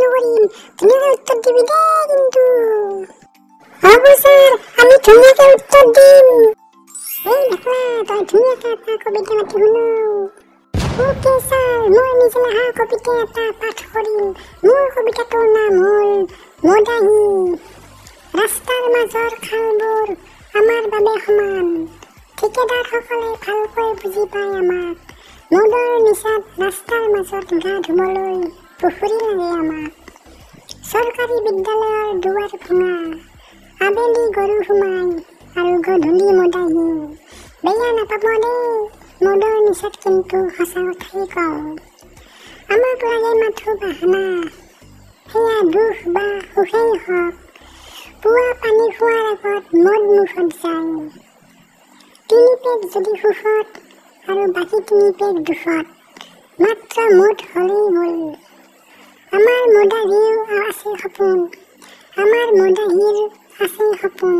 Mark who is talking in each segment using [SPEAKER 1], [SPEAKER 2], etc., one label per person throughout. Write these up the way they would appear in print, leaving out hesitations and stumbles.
[SPEAKER 1] নকৰিম ধুনীয়াকৈ উত্তৰ দিবি দে কিন্তু হ'ব ছাৰ আমি ধুনীয়াকৈ উত্তৰ দিম এই দেখলা তই ধুনীয়াকৈ এটা কবিতা মাতি শুনো ওকে ছাৰ মই নিজে লাহা কবিতা এটা পাঠ কৰিম মোৰ কবিতাটোৰ নাম হ'ল মদাহী ৰাস্তাৰ মাজৰ খালবোৰ আমাৰ বাবে সমান ঠিকেদাৰসকলে ভালকৈ বুজি পায় আমাক মদৰ নিচাত ৰাস্তাৰ মাজত গা ধুবলৈ পুখুৰী লাগে আমাক চৰকাৰী বিদ্যালয়ৰ দুৱাৰ ভঙা আবেলি গৰু সোমাই আৰু গধূলি মদাহী বেয়া নাপাব দেই মদৰ নিচাত কিন্তু সঁচা কথাই কওঁ আমাক লাগে মাথো বাহানা সেয়া দুখ বা সুখেই হওক পুৱা পানী খোৱাৰ আগত মদ মুখত যায় 3 পেগ যদি সুখত আৰু বাকী 3 পেগ দুখত মাত্ৰ মুঠ হ'লেই হ'ল আমাৰ মদাহীৰ আছে সপোন আমাৰ মদাহীৰ আছে সপোন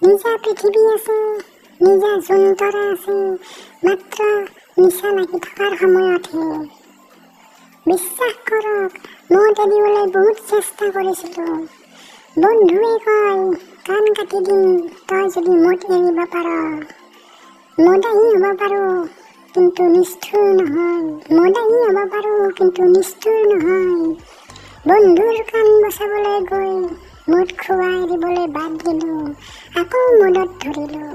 [SPEAKER 1] নিজা পৃথিৱী আছে নিজা জোনতৰা আছে মাত্ৰ নিচা লাগি থকাৰ সময়তহে বিশ্বাস কৰক মদ এৰিবলৈ বহুত চেষ্টা কৰিছিলোঁ বন্ধুৱে কয় কাণ কাটি দিম তই যদি মদ এৰিব পাৰ মদাহী হ'ব পাৰোঁ কিন্তু নিষ্ঠুৰ নহয় মদাহী হ'ব পাৰোঁ কিন্তু নিষ্ঠুৰ নহয় বন্ধুৰ কাণ বচাবলৈ গৈ মদ খুৱাই দিবলৈ বাদ দিলোঁ আকৌ মদত ধৰিলোঁ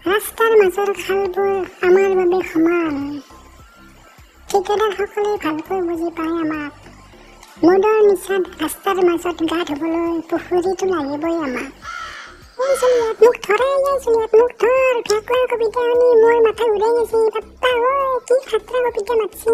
[SPEAKER 1] ৰাস্তাৰ মাজৰ খালবোৰ আমাৰ বাবে সমান ঠিকেদাৰসকলে ভালকৈ বুজি পায় আমাক মদৰ নিচাত ৰাস্তাৰ মাজত গা ধুবলৈ পুখুৰীটো লাগিবই আমাক এই চলিয়াত মোক ধৰে এই চলিয়াত মোক ধৰ ভেকলাৰ কবিতা শুনি মোৰ মাথা ঘূৰাই গৈছে বাপ্পা ঐ কি খাতৰা কবিতা মাতছি